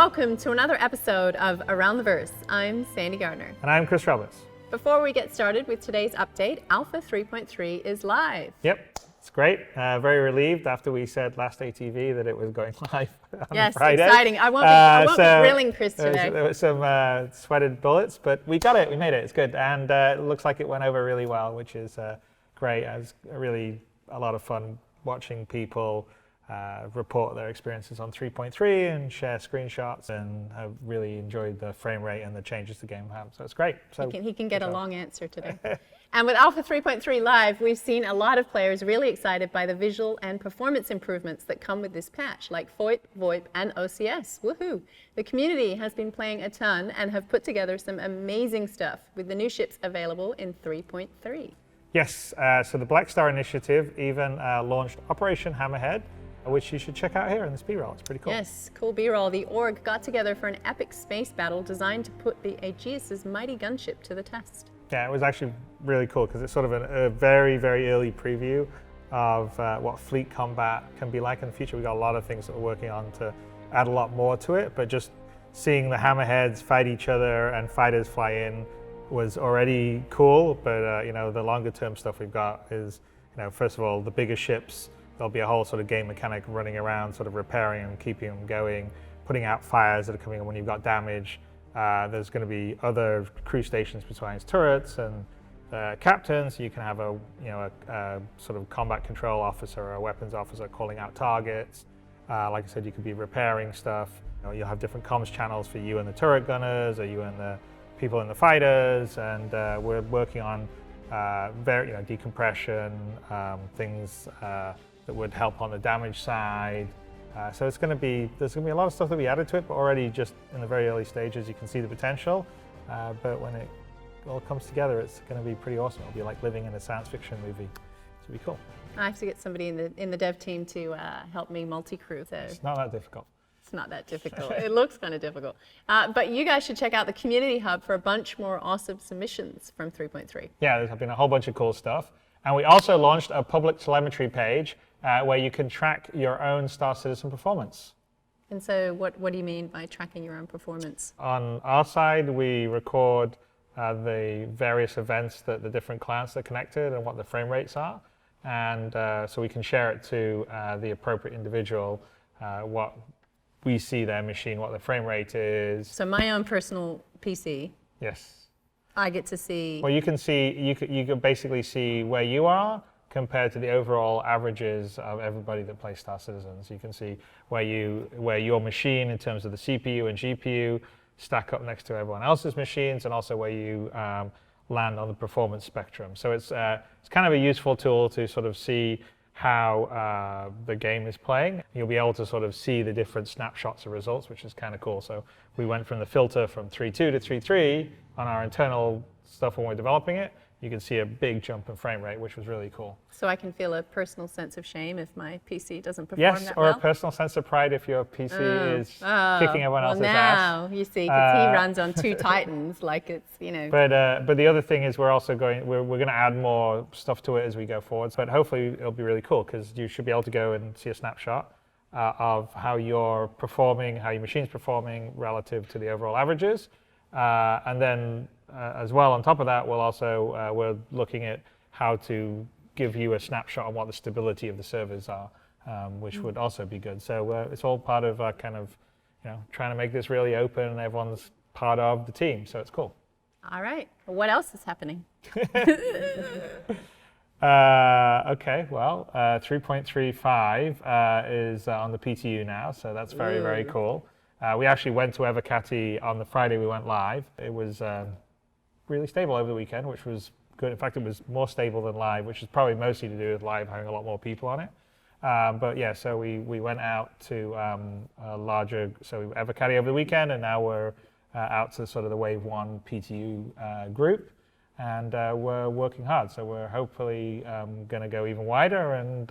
welcome to another episode of Around the Verse. I'm Sandy Gardner. And I'm Chris Roberts. Before we get started with today's update, Alpha 3.3 is live. Yep, it's great. Very relieved after we said last ATV that it was going live on yes, Friday. Yes, exciting. I won't be grilling Chris today. There was some sweated bullets, but we got it. We made it. It's good. And it looks like it went over really well, which is great. It was really a lot of fun watching people report their experiences on 3.3 and share screenshots, and have really enjoyed the frame rate and the changes the game have. So it's great. So he can get a long answer today. And with Alpha 3.3 live, we've seen a lot of players really excited by the visual and performance improvements that come with this patch, like FOIP, VoIP, and OCS. Woohoo! The community has been playing a ton and have put together some amazing stuff with the new ships available in 3.3. Yes, so the Black Star Initiative even launched Operation Hammerhead, which you should check out here in this B-roll. It's pretty cool. Yes, cool B-roll. The org got together for an epic space battle designed to put the Aegeus's mighty gunship to the test. Yeah, it was actually really cool because it's sort of a very, very early preview of what fleet combat can be like in the future. We've got a lot of things that we're working on to add a lot more to it, but just seeing the Hammerheads fight each other and fighters fly in was already cool. But the longer term stuff we've got is, first of all, the bigger ships. There'll be a whole sort of game mechanic running around, sort of repairing and keeping them going, putting out fires that are coming in when you've got damage. There's going to be other crew stations besides turrets and captains. So you can have a sort of combat control officer or a weapons officer calling out targets. Like I said, you could be repairing stuff. You'll have different comms channels for you and the turret gunners, or you and the people in the fighters. And we're working on decompression, things that would help on the damage side. So there's going to be a lot of stuff that we added to it, but already just in the very early stages, you can see the potential. But when it all comes together, it's going to be pretty awesome. It'll be like living in a science fiction movie. It'll be cool. I have to get somebody in the dev team to help me multi-crew. So it's not that difficult. It's not that difficult. It looks kind of difficult. But you guys should check out the community hub for a bunch more awesome submissions from 3.3. Yeah, there's been a whole bunch of cool stuff. And we also launched a public telemetry page where you can track your own Star Citizen performance. And so what do you mean by tracking your own performance? On our side, we record the various events that the different clients are connected and what the frame rates are. And so we can share it to the appropriate individual, what we see their machine, what the frame rate is. So my own personal PC. Yes. I get to see. Well, you can basically see where you are compared to the overall averages of everybody that plays Star Citizen. So you can see where your machine in terms of the CPU and GPU stack up next to everyone else's machines, and also where you land on the performance spectrum. So it's kind of a useful tool to sort of see how the game is playing. You'll be able to sort of see the different snapshots of results, which is kind of cool. So we went from the filter from 3.2 to 3.3 on our internal stuff when we're developing it. You can see a big jump in frame rate, which was really cool. So I can feel a personal sense of shame if my PC doesn't perform that well? Yes, or a personal sense of pride if your PC is kicking everyone else's ass. Now, you see, because he runs on two Titans, like it's, But the other thing is we're going to add more stuff to it as we go forward. But hopefully it'll be really cool, because you should be able to go and see a snapshot of how you're performing, how your machine's performing relative to the overall averages. And then as well, on top of that, we're looking at how to give you a snapshot on what the stability of the servers are, which would also be good. So it's all part of kind of, trying to make this really open, and everyone's part of the team. So it's cool. All right. What else is happening? Okay, well, 3.35 is on the PTU now, so that's very, very cool. We actually went to Evocati on the Friday we went live. It was really stable over the weekend, which was good. In fact, it was more stable than live, which is probably mostly to do with live having a lot more people on it. But yeah, so we went out to a larger, so Evocati over the weekend, and now we're out to sort of the Wave 1 PTU group, and we're working hard. So we're hopefully going to go even wider and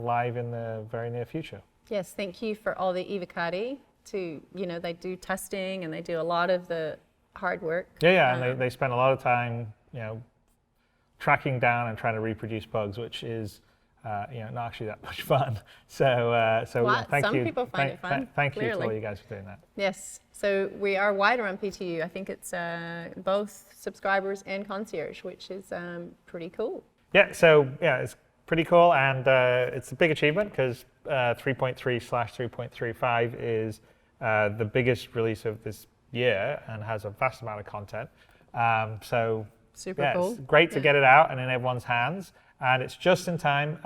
live in the very near future. Yes, thank you for all the Evocati. They do testing and they do a lot of the hard work. Yeah, and they spend a lot of time, tracking down and trying to reproduce bugs, which is not actually that much fun. So What? thank Some you. people find it fun, Thank you to clearly. all you guys for doing that. Yes. So we are wider on PTU. I think it's both subscribers and concierge, which is pretty cool. Yeah. So it's pretty cool, and it's a big achievement because 3.3/3.35 is the biggest release of this year and has a vast amount of content. Super cool. It's great to get it out and in everyone's hands. And it's just in time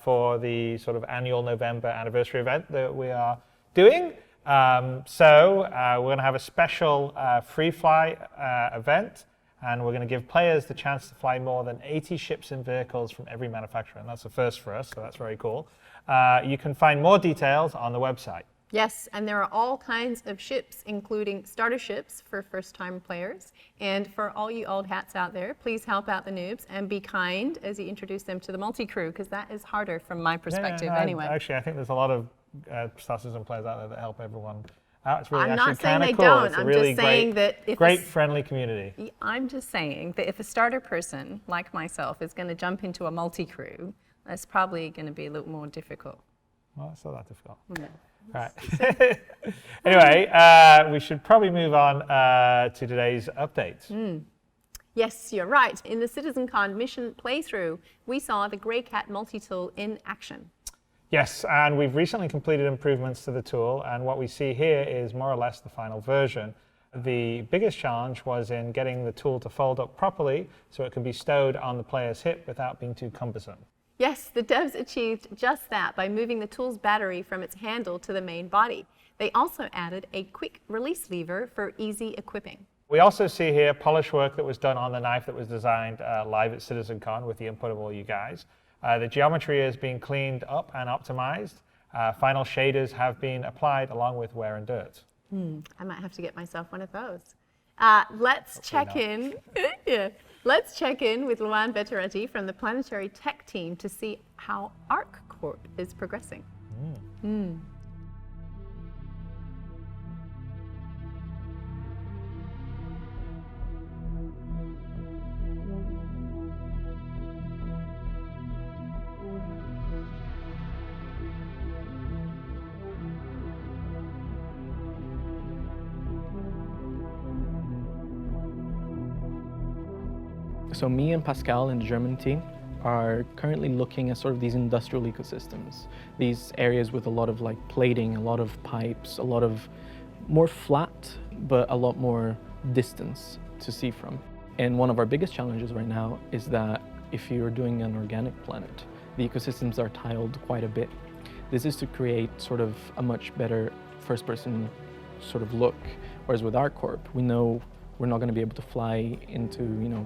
for the sort of annual November anniversary event that we are doing. We're going to have a special free fly event, and we're going to give players the chance to fly more than 80 ships and vehicles from every manufacturer. And that's a first for us, so that's very cool. You can find more details on the website. Yes, and there are all kinds of ships, including starter ships for first-time players. And for all you old hats out there, please help out the noobs and be kind as you introduce them to the multi-crew, because that is harder from my perspective anyway. Actually, I think there's a lot of Star Citizen players out there that help everyone out. It's really I'm actually not saying they cool. don't. It's a I'm really just saying that if great friendly community. I'm just saying that if a starter person like myself is going to jump into a multi-crew, that's probably going to be a little more difficult. Well, it's not that difficult. No. Right. Anyway, we should probably move on to today's updates. Yes, you're right. In the CitizenCon mission playthrough, we saw the Greycat multi-tool in action. Yes, and we've recently completed improvements to the tool, and what we see here is more or less the final version. The biggest challenge was in getting the tool to fold up properly so it can be stowed on the player's hip without being too cumbersome. Yes, the devs achieved just that by moving the tool's battery from its handle to the main body. They also added a quick release lever for easy equipping. We also see here polish work that was done on the knife that was designed live at CitizenCon with the input of all you guys. The geometry is being cleaned up and optimized. Final shaders have been applied along with wear and dirt. I might have to get myself one of those. Let's check in. Let's check in with Luan Vetteretti from the Planetary Tech team to see how ArcCorp is progressing. So me and Pascal and the German team are currently looking at sort of these industrial ecosystems, these areas with a lot of like plating, a lot of pipes, a lot of more flat, but a lot more distance to see from. And one of our biggest challenges right now is that if you're doing an organic planet, the ecosystems are tiled quite a bit. This is to create sort of a much better first-person sort of look, whereas with ArcCorp, we know we're not going to be able to fly into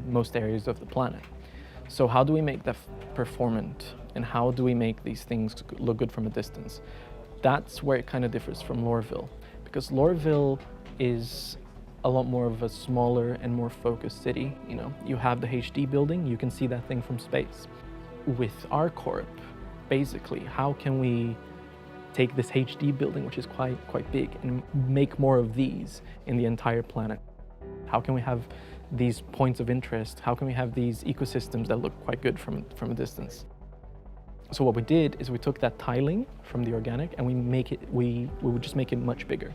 most areas of the planet. So how do we make that performant, and how do we make these things look good from a distance? That's where it kind of differs from Lorville, because Lorville is a lot more of a smaller and more focused city. You have the HD building, you can see that thing from space. With ArcCorp, basically, how can we take this HD building, which is quite big, and make more of these in the entire planet? How can we have these points of interest? How can we have these ecosystems that look quite good from a distance? So what we did is we took that tiling from the organic and we would just make it much bigger.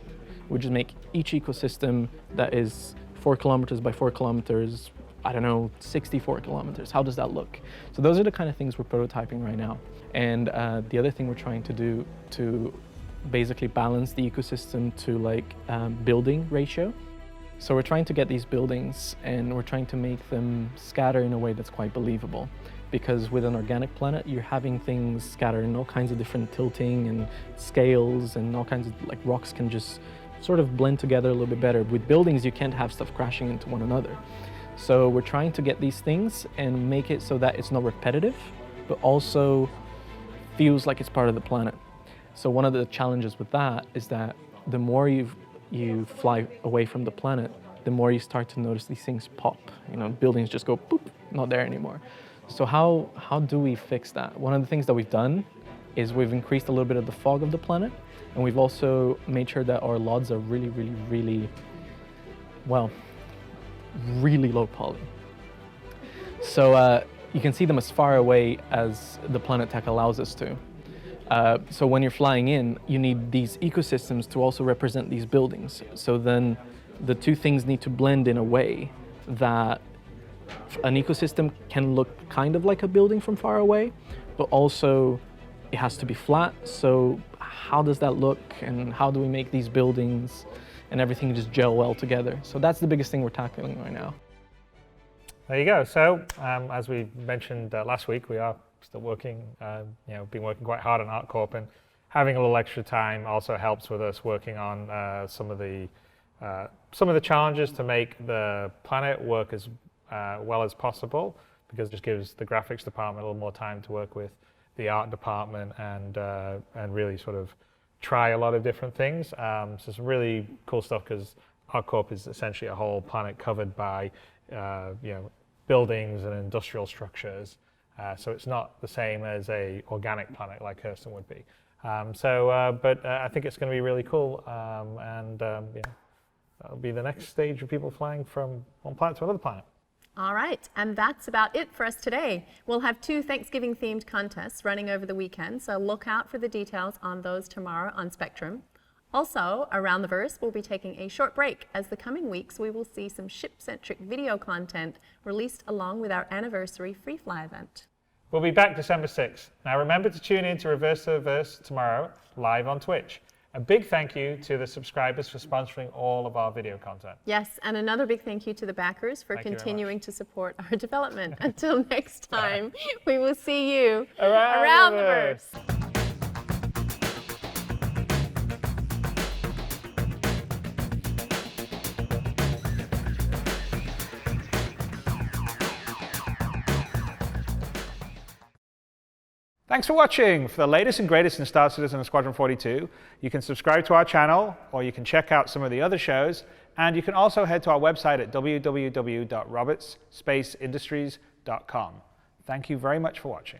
We would just make each ecosystem that is 4 kilometers by 4 kilometers, 64 kilometers. How does that look? So those are the kind of things we're prototyping right now. And the other thing we're trying to do to basically balance the ecosystem to building ratio. So we're trying to get these buildings and we're trying to make them scatter in a way that's quite believable. Because with an organic planet, you're having things scatter in all kinds of different tilting and scales, and all kinds of rocks can just sort of blend together a little bit better. With buildings, you can't have stuff crashing into one another. So we're trying to get these things and make it so that it's not repetitive, but also feels like it's part of the planet. So one of the challenges with that is that the more you fly away from the planet, the more you start to notice these things pop. Buildings just go boop, not there anymore. So how do we fix that? One of the things that we've done is we've increased a little bit of the fog of the planet, and we've also made sure that our LODs are really, really, really, really low poly. So you can see them as far away as the planet tech allows us to. So when you're flying in, you need these ecosystems to also represent these buildings. So then the two things need to blend in a way that an ecosystem can look kind of like a building from far away, but also it has to be flat. So how does that look, and how do we make these buildings and everything just gel well together? So that's the biggest thing we're tackling right now. There you go. So as we mentioned last week, we are still working, been working quite hard on ArcCorp, and having a little extra time also helps with us working on some of the challenges to make the planet work as well as possible, because it just gives the graphics department a little more time to work with the art department and really sort of try a lot of different things. So some really cool stuff, because ArcCorp is essentially a whole planet covered by buildings and industrial structures. So it's not the same as a organic planet like Hurston would be. But I think it's going to be really cool, that'll be the next stage of people flying from one planet to another planet. All right, and that's about it for us today. We'll have 2 Thanksgiving-themed contests running over the weekend, so look out for the details on those tomorrow on Spectrum. Also, around the verse, we'll be taking a short break, as the coming weeks we will see some ship-centric video content released along with our anniversary Free Fly event. We'll be back December 6th. Now remember to tune in to Reverse the Verse tomorrow, live on Twitch. A big thank you to the subscribers for sponsoring all of our video content. Yes, and another big thank you to the backers for continuing to support our development. Until next time, we will see you around the verse. Thanks for watching. For the latest and greatest in Star Citizen and Squadron 42, you can subscribe to our channel, or you can check out some of the other shows, and you can also head to our website at www.robertsspaceindustries.com. Thank you very much for watching.